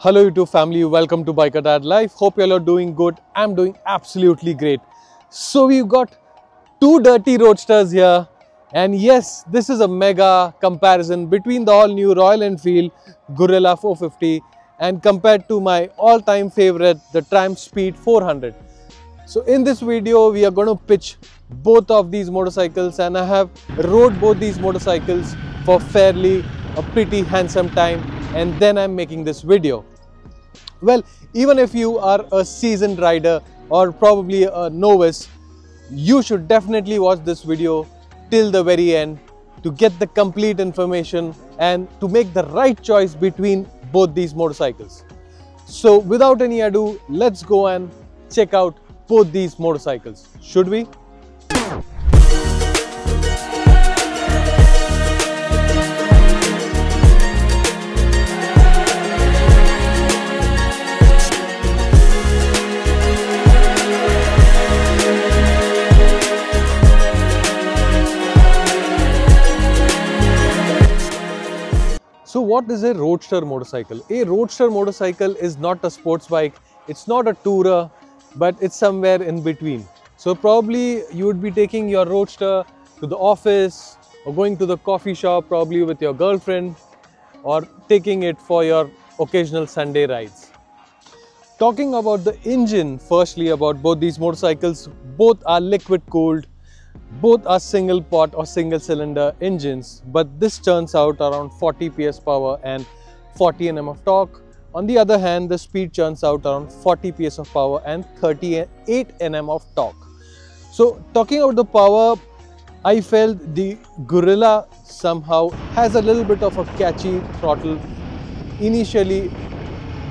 Hello YouTube family, welcome to BikerDaadLife. Hope you all are doing good. I'm doing absolutely great. So we've got two dirty roadsters here, and yes, this is a mega comparison between the all new Royal Enfield Guerrilla 450 and compared to my all-time favorite, the Triumph Speed 400. So in this video, we are going to pitch both of these motorcycles, and I have rode both these motorcycles for fairly a pretty handsome time, and then I'm making this video. Well, even if you are a seasoned rider or probably a novice, you should definitely watch this video till the very end to get the complete information and to make the right choice between both these motorcycles. So without any ado, let's go and check out both these motorcycles. Should we? So what is a roadster motorcycle? A roadster motorcycle is not a sports bike, it's not a tourer, but it's somewhere in between. So probably you would be taking your roadster to the office or going to the coffee shop probably with your girlfriend, or taking it for your occasional Sunday rides. Talking about the engine, firstly about both these motorcycles, both are liquid cooled. Both are single pot or single cylinder engines, but this churns out around 40 PS power and 40 Nm of torque. On the other hand, the Speed churns out around 40 PS of power and 38 Nm of torque. So talking about the power, I felt the Guerrilla somehow has a little bit of a catchy throttle. Initially,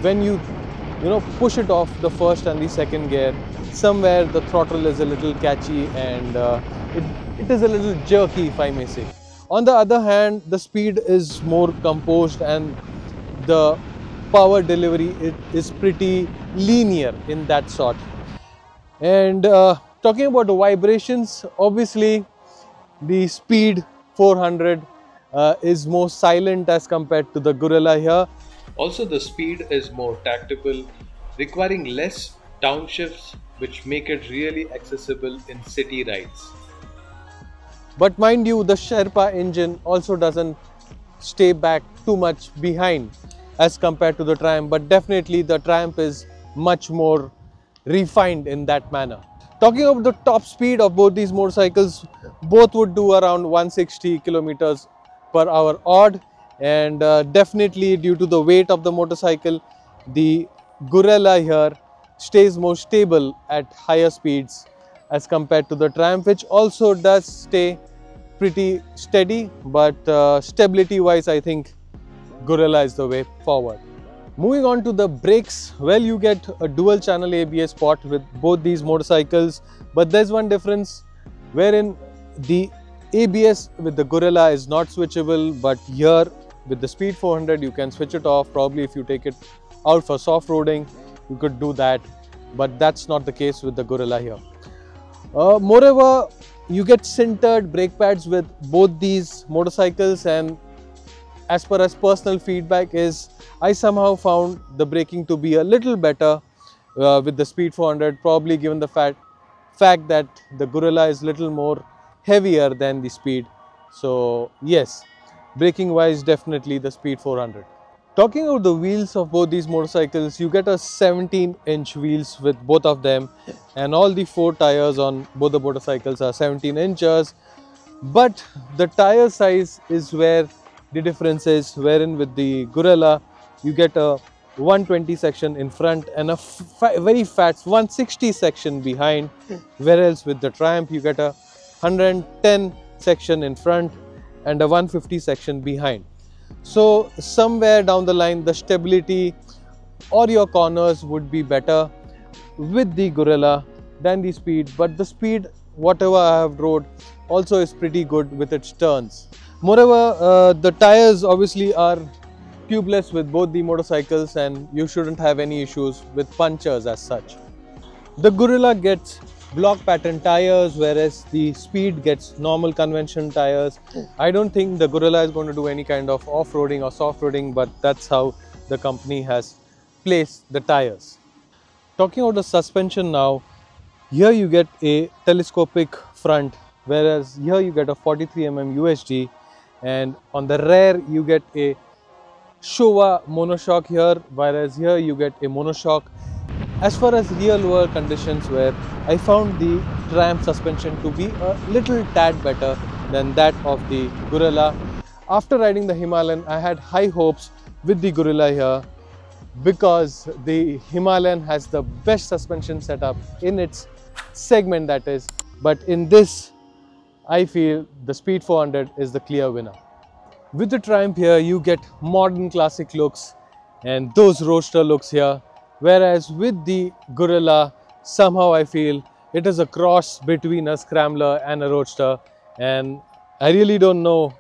when you push it off the first and the second gear, somewhere the throttle is a little catchy and it is a little jerky, if I may say. On the other hand, the Speed is more composed and the power delivery is pretty linear in that sort. And talking about the vibrations, obviously the Speed 400 is more silent as compared to the Guerrilla here. Also, the Speed is more tactical, requiring less downshifts, which make it really accessible in city rides. But mind you, the Sherpa engine also doesn't stay back too much behind as compared to the Triumph, but definitely the Triumph is much more refined in that manner. Talking about the top speed of both these motorcycles, both would do around 160 km/h odd, and definitely due to the weight of the motorcycle, the Guerrilla here stays more stable at higher speeds as compared to the Triumph, which also does stay pretty steady, but stability wise I think Guerrilla is the way forward. Moving on to the brakes, well, you get a dual channel ABS pot with both these motorcycles, but there's one difference wherein the ABS with the Guerrilla is not switchable, but here with the Speed 400 you can switch it off. Probably if you take it out for soft roading you could do that, but that's not the case with the Guerrilla here. Moreover, you get sintered brake pads with both these motorcycles, and as per as personal feedback is, I somehow found the braking to be a little better with the Speed 400, probably given the fact that the Guerrilla is little more heavier than the Speed. So yes, braking wise definitely the Speed 400. Talking about the wheels of both these motorcycles, you get a 17-inch wheels with both of them, and all the 4 tires on both the motorcycles are 17 inches. But the tire size is where the difference is, wherein with the Guerrilla you get a 120 section in front and a very fat 160 section behind, whereas with the Triumph you get a 110 section in front and a 150 section behind. So somewhere down the line the stability or your corners would be better with the Guerrilla than the Speed, but the Speed, whatever I have rode, also is pretty good with its turns. Moreover, the tires obviously are tubeless with both the motorcycles, and you shouldn't have any issues with punctures as such. The Guerrilla gets block pattern tires, whereas the Speed gets normal conventional tires. I don't think the Guerrilla is going to do any kind of off-roading or soft-roading, but that's how the company has place the tires. Talking about the suspension now, here you get a telescopic front, whereas here you get a 43 mm USG, and on the rear you get a Showa monoshock here, whereas here you get a monoshock. As far as real world conditions were, I found the Triumph suspension to be a little tad better than that of the Guerrilla. After riding the Himalayan, I had high hopes with the Guerrilla here, because the Himalayan has the best suspension setup in its segment, that is. But in this, I feel the Speed 400 is the clear winner. With the Triumph here, you get modern classic looks and those roadster looks here. Whereas with the Guerrilla, somehow I feel it is a cross between a scrambler and a roadster, and I really don't know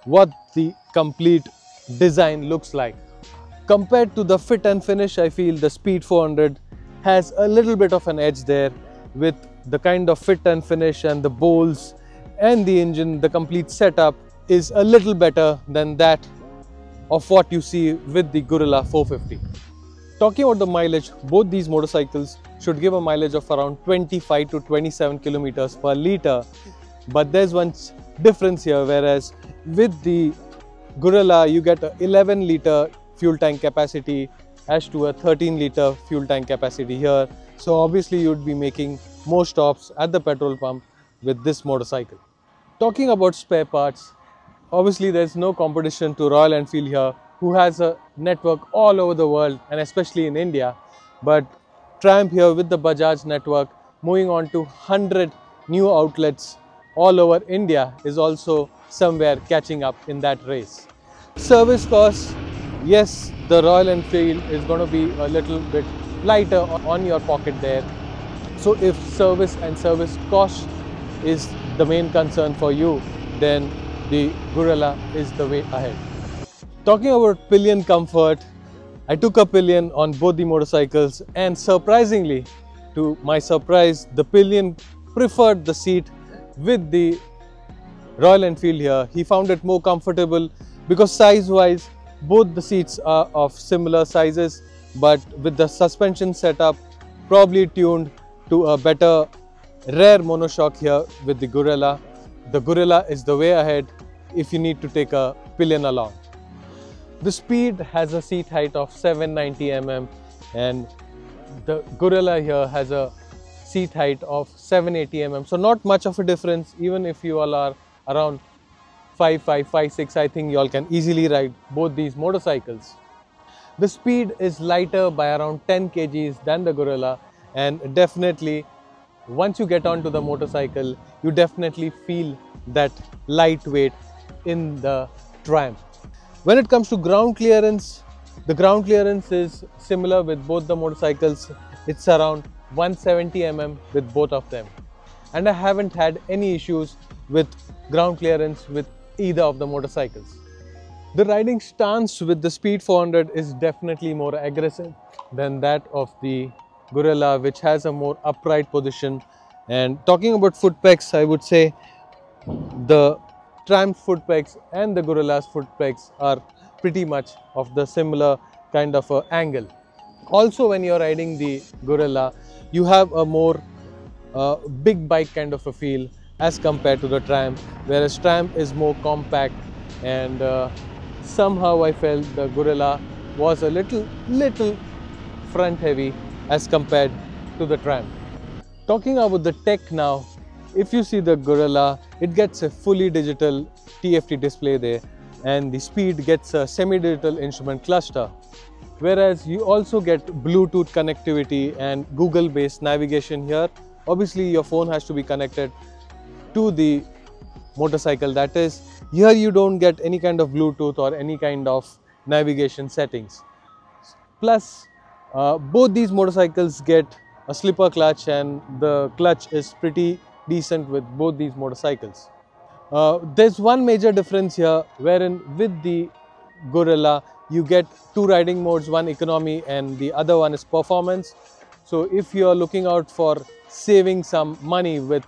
what the complete design looks like. Compared to the fit and finish, I feel the Speed 400 has a little bit of an edge there with the kind of fit and finish and the bowls and the engine. The complete setup is a little better than that of what you see with the Guerrilla 450. Talking about the mileage, both these motorcycles should give a mileage of around 25 to 27 kilometers per liter. But there's one difference here, whereas with the Guerrilla you get a 11 liter fuel tank capacity as to a 13 liter fuel tank capacity here. So obviously you would be making more stops at the petrol pump with this motorcycle. Talking about spare parts, obviously there's no competition to Royal Enfield here, who has a network all over the world and especially in India. But Triumph here with the Bajaj network, moving on to 100 new outlets all over India, is also somewhere catching up in that race. Service costs, yes, the Royal Enfield is going to be a little bit lighter on your pocket there. So if service and service cost is the main concern for you, then the Guerrilla is the way ahead. Talking about pillion comfort, I took a pillion on both the motorcycles, and surprisingly, to my surprise, the pillion preferred the seat with the Royal Enfield here. He found it more comfortable because size-wise, both the seats are of similar sizes, but with the suspension setup probably tuned to a better rear monoshock here with the Guerrilla. The Guerrilla is the way ahead if you need to take a pillion along. The Speed has a seat height of 790 mm and the Guerrilla here has a seat height of 780 mm. So not much of a difference. Even if you all are around 5'5", 5'6", I think you all can easily ride both these motorcycles. The Speed is lighter by around 10 kgs than the Guerrilla, and definitely once you get onto the motorcycle, you definitely feel that lightweight in the Triumph. When it comes to ground clearance, the ground clearance is similar with both the motorcycles. It's around 170 mm with both of them. And I haven't had any issues with ground clearance with either of the motorcycles. The riding stance with the Speed 400 is definitely more aggressive than that of the Guerrilla, which has a more upright position. And talking about foot pegs, I would say the Triumph foot pegs and the Guerrilla's foot pegs are pretty much of the similar kind of angle. Also, when you're riding the Guerrilla, you have a more big bike kind of a feel as compared to the Triumph, whereas Triumph is more compact, and somehow I felt the Guerrilla was a little front heavy as compared to the Triumph. Talking about the tech now, if you see the Guerrilla, it gets a fully digital TFT display there, and the Speed gets a semi-digital instrument cluster. Whereas you also get Bluetooth connectivity and Google-based navigation here. Obviously, your phone has to be connected to the motorcycle. That is, here you don't get any kind of Bluetooth or any kind of navigation settings. Plus, both these motorcycles get a slipper clutch, and the clutch is pretty decent with both these motorcycles. There's one major difference here, wherein with the Guerrilla you get two riding modes, one economy and the other one is performance. So if you are looking out for saving some money with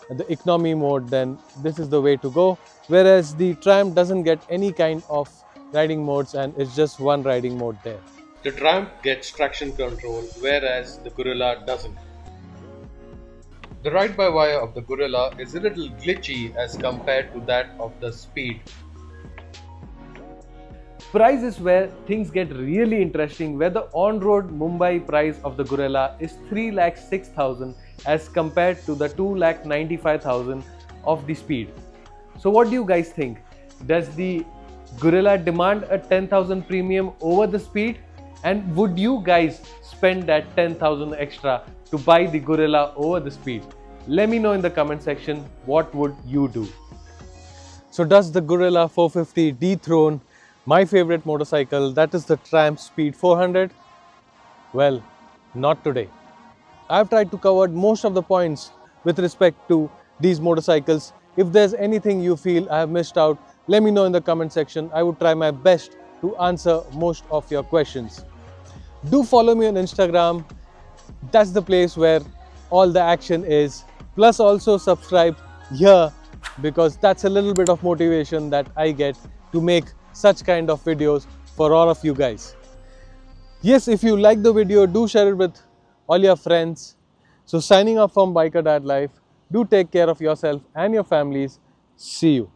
the economy mode, then this is the way to go. Whereas the Triumph doesn't get any kind of riding modes and it's just one riding mode there. The Triumph gets traction control, whereas the Guerrilla doesn't. The ride-by-wire of the Guerrilla is a little glitchy as compared to that of the Speed. Price is where things get really interesting, where the on-road Mumbai price of the Guerrilla is 3,06,000 as compared to the 2,95,000 of the Speed. So what do you guys think? Does the Guerrilla demand a 10,000 premium over the Speed? And would you guys spend that 10,000 extra to buy the Guerrilla over the Speed? Let me know in the comment section, what would you do? So does the Guerrilla 450 dethrone my favorite motorcycle, that is the Triumph Speed 400? Well, not today. I've tried to cover most of the points with respect to these motorcycles. If there's anything you feel I have missed out, let me know in the comment section. I would try my best to answer most of your questions. Do follow me on Instagram. That's the place where all the action is. Plus also subscribe here, because that's a little bit of motivation that I get to make such kind of videos for all of you guys. Yes, if you like the video, do share it with all your friends. So signing off from BikerDaadLife, do take care of yourself and your families. See you.